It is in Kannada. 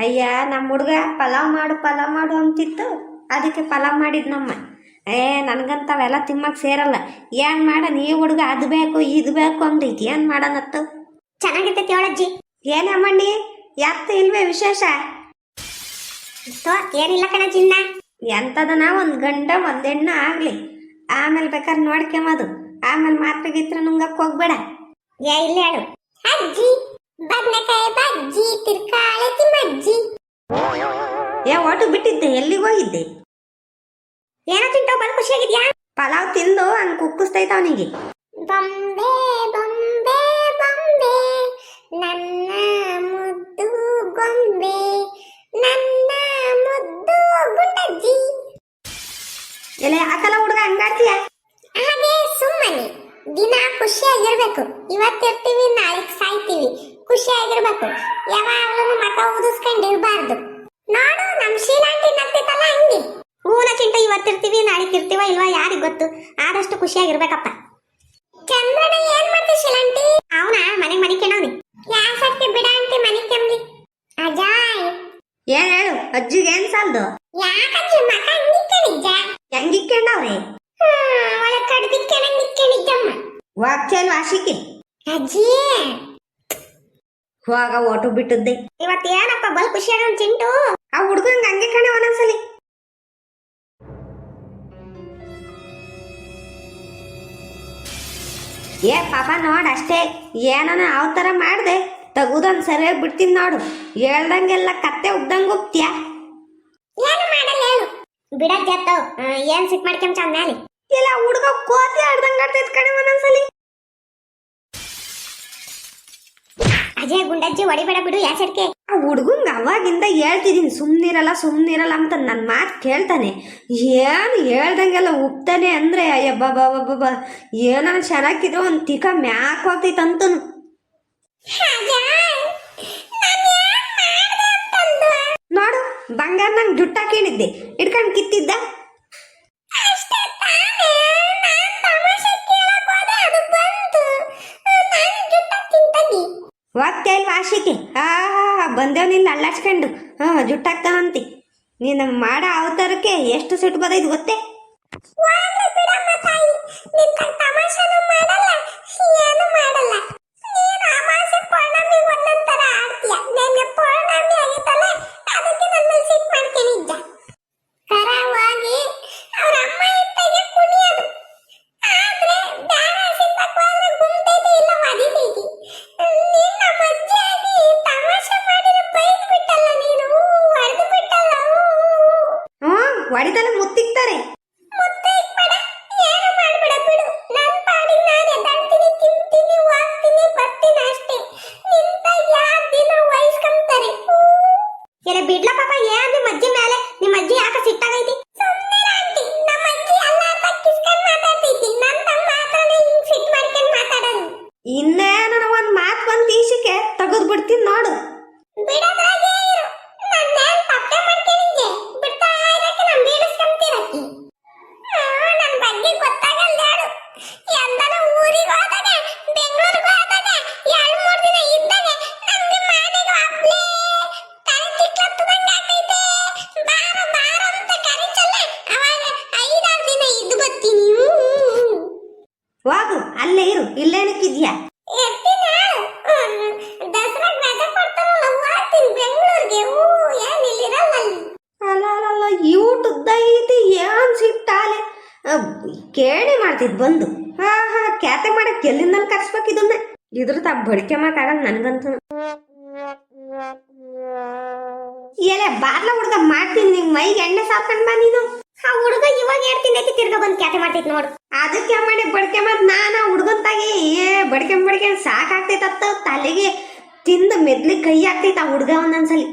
ಅಯ್ಯ ನಮ್ಮ ಹುಡುಗ ಪಲಾವ್ ಮಾಡು ಅಂತಿತ್ತು. ಅದಕ್ಕೆ ಪಲಾವ್ ಮಾಡಿದ್ನಮ್ಮ. ನನಗಂತವೆಲ್ಲ ತಿಮ್ಮಕ್ಕೆ ಸೇರಲ್ಲ. ಏನು ಮಾಡನ್ ಈ ಹುಡುಗ ಅದು ಬೇಕು ಇದು ಬೇಕು ಅಂದೈತಿ. ಏನು ಮಾಡನತ್ತು ಚೆನ್ನಾಗಿರ್ತೈತಿ ಅವಳಜ್ಜಿ. ಏನಮ್ಮಣ್ಣಿ ಯಾತ್ತ ಇಲ್ವೇ ವಿಶೇಷ? ಏನಿಲ್ಲ ಕಣ ಚಿನ್ನ. ಎಂತದನ ಒಂದು ಗಂಡ ಒಂದು ಹೆಣ್ಣು ಆಗ್ಲಿ, ಆಮೇಲೆ ಬೇಕಾದ್ರೆ ನೋಡ್ಕೆಮದು. ಆಮೇಲೆ ಮಾತ್ರ ಗೀತ್ರ ನುಂಗಕ್ಕೆ ಹೋಗ್ಬೇಡ. ಇಲ್ಲ ಹೇಳು ಅಜ್ಜಿ. ಬದನೆಕಾಯಿ ಬಜ್ಜಿ ತಿರ್ಕಾಳೆ ತಿಮ್ಮಜ್ಜಿ. ಒಟ್ಟು ಬಿಟ್ಟಿದ್ದೆ, ಎಲ್ಲಿಗೆ ಹೋಗಿದ್ದೆ? ಏನೋ ತಿಂತಾವ್ ಬಂದು ಖುಷಿಯಾಗಿದ್ಯಾ? ಪಲಾವ್ ತಿಂದು ಹಂಗೆ ಕುಕ್ಕಿಸ್ತೈತ ಅವನಿಗೆ. ಬೊಂಬೆ ಬೊಂಬೆ ಬೊಂಬೆ ನನ್ನ ಮುದ್ದು ಗೊಂಬೆ, ನನ್ನ ಮುದ್ದು ಗುಂಡಜ್ಜಿ. ಎಲೆ ಯಾಕಲ್ಲ ಹುಡುಗ ಹಂಗಾಡ್ತೀಯ? ಹಾಗೆ ಸುಮ್ಮನೆ ದಿನ ಖುಷಿಯಾಗಿರ್ಬೇಕು. ಇವತ್ತಿರ್ತೀವಿ ನಾಳೆ ಸಾಯ್ತೀವಿ. ಖುಷಿಯಾಗಿರ್ಬೇಕು. ಯಾವಾಗಲೂ ಮಕ ಊದಿಸ್ಕೊಂಡಿರ್ಬಾರ್ದು. ನೋಡು ನಮ್ ಶೀಲಾಂಟಿ ನಗ್ತೈತಲ್ಲ ಹಂಗೆ. ಹೂನ ಚಿಂಟ ಇವತ್ತಿರ್ತೀವಿ ನಾಳೆ ಇರ್ತೀವ ಇಲ್ವಾ ಯಾರಿಗ್ ಗೊತ್ತು. ಆದಷ್ಟು ಖುಷಿಯಾಗಿರ್ಬೇಕಪ್ಪ. ಚಂದ್ರನ ಏನ್ ಮಾಡ್ತೀವಿ ಶೀಲಾಂಟಿ? ಅವನ ಮನೆಗ್ ಮನಿ ಕೆಣವ್ನಿ. ಯಾಕೆ ಬಿಡ ಅಂತೆ ಮನಿ ಕೆಮ್ಲಿ. ಅಜಾಯ್ ಏನ್ ಹೇಳು ಅಜ್ಜಿಗೆ ಏನ್ ಸಾಲ್ದು? ಯಾಕಜ್ಜಿ ಮಕ ಹಂಗಿಕ್ಕಣಿಜ್ಜ? ಹೆಂಗಿಕ್ಕೊಂಡವ್ರೆ? ಒಳ್ಳೆ ಕಡ್ದಿಕ್ಕಣಿಕ್ಕಣಿಜ್ಜಮ್ಮ. ವಾಕ್ಚಲ್ ವಾಶಿಕೆ ಅಜ್ಜಿ ಹೋಗ ಓಟು ಬಿಟ್ಟದ್ದೆ. ಇವತ್ತೇನಪ್ಪ ಬಲ್ ಖುಷಿಯಾಗ ಚಿಂಟು? ಆ ಹುಡುಗಂಗ ಹಂಗೆ ಕಣೆ ಒಂದೊಂದ್ಸಲಿ. ಪಾಪ ನೋಡ್ ಅಷ್ಟೇ, ಏನನ ಅವತರ ಮಾಡ್ದೆ ತಗುದೊಂದ್ ಸರಿಯಾಗಿ ಬಿಡ್ತೀನಿ ನೋಡು. ಹೇಳ್ದಂಗೆಲ್ಲ ಕತ್ತೆ ಉಗ್ದಂಗ ಹೋಗ್ತೀಯ. ಏನು ಮಾಡಲ್ಲ ಹೇಳು ಬಿಡಜ್ಜತ್ತು. ಏನ್ ಸಿಕ್ ಮಾಡ್ಕೊಂಡ್ ಮ್ಯಾಲಿ ಇಲ್ಲ ಹುಡುಗ ಕೋತಿ ಆಡ್ದಂಗ ಆಡ್ತೈತ್ ಕಣೆ ಒಂದೊಂದ್ಸಲಿ. ಅಜಯ್ ಗುಂಡಜ್ಜಿ ಹೊಡಿಬೇಡ ಬಿಡು ಯಾಸಡ್ಕೆ. ಆ ಹುಡುಗಂಗ ಅವಾಗಿಂದ ಹೇಳ್ತಿದೀನಿ ಸುಮ್ನಿರಲ್ಲ ಅಂತ ನನ್ನ ಮಾತು ಕೇಳ್ತಾನೆ. ಏನು ಹೇಳ್ದಂಗೆಲ್ಲ ಉಪ್ತಾನೆ ಅಂದ್ರೆ ಅಯ್ಯಬ್ಬ ಏನೋ ಚೆನ್ನಾಗಿದ್ರು ಒಂದು ತಿಕ್ಕ ಮ್ಯಾಕ್ ಹೋಗ್ತೈತೆ ಅಂತನು. ನೋಡು ಬಂಗಾರ ನಂಗೆ ಜುಟ್ಟಾಕೇಳಿದ್ದೆ ಇಟ್ಕೊಂಡು ಕಿತ್ತಿದ್ದ. ಹೋಗ್ತೇಲ್ ವಾಶಿಕೆ ಬಂದೇವ್ ಅಲ್ಲಾಡ್ಸ್ಕೊಂಡು ಜುಟ್ಟಾಕ್ತಾನಂತಿ. ನೀನು ಮಾಡ ಅವತಾರಕ್ಕೆ ಎಷ್ಟು ಸಿಟ್ಟು ಬದೈದು ಗೊತ್ತೇ? ಹೊಡಿತಲ್ಲ ಮುತ್ತಿಕ್ತಾರೆ. ಬಿಡ್ಲ ಪಾಪ ಏನ್ ನಿಮ್ಮ ಅಜ್ಜಿ ಮೇಲೆ ನಿಮ್ಮ ಅಜ್ಜಿ ಯಾಕೆ ಸಿಟ್ಟಾಗೈತಿ? ಇನ್ನೇನ ಒಂದ್ ಮಾತ್ ಬಂದ್ ಈಶಿಕೆ ತಗದ್ ಬಿಡ್ತೀನಿ ನೋಡು. ಹೋಗು ಅಲ್ಲೇ ಇರು, ಇಲ್ಲೇನಕ್ಕಿದ್ಯಾ? ಅಲ್ಲ ಯೂಟುದ್ದ ಐತಿ ಏನ್ ಸಿಟ್ಟಾಲೆ ಕೇಳಿ ಮಾಡ್ತಿದ್ ಬಂದು. ಕ್ಯಾತೆ ಮಾಡಕ್ ಎಲ್ಲಿಂದ ಕರ್ಸ್ಬೇಕು ಇದನ್ನ. ಇದ್ರ ಬಡಿಕೆ ಮಾತಾಡಲ್ಲ ನನ್ಗಂತೂ. ಎಲೆ ಬಾರ್ಲ ಹುಡ್ಗ ಮಾಡ್ತೀನಿ ನಿಂಗ್ ಮೈಗೆ ಎಣ್ಣೆ ಸಾಕೊಂಡ್ ಬಾ ನೀನು. ಆ ಹುಡುಗ ಇವಾಗ ಹೇಳ್ತೀನಿ ತಿರ್ಗ ಬಂದ್ ಕ್ಯಾತೆ ಮಾಡ್ತೈತಿ ನೋಡು. ಅದಕ್ಕೆ ಮಾಡಿ ಬಡ್ಕೆ ಮಾತ್ ನಾನ ಹುಡ್ಗಂತಾಗಿ ಬಡ್ಕೆ ಸಾಕಾಗ್ತೈತತ್ತ. ತಲೆಗೆ ತಿಂದು ಮೆದ್ಲಿ ಕೈ ಆಗ್ತೈತ ಆ ಹುಡ್ಗ ಒಂದೊಂದ್ಸಲಿ.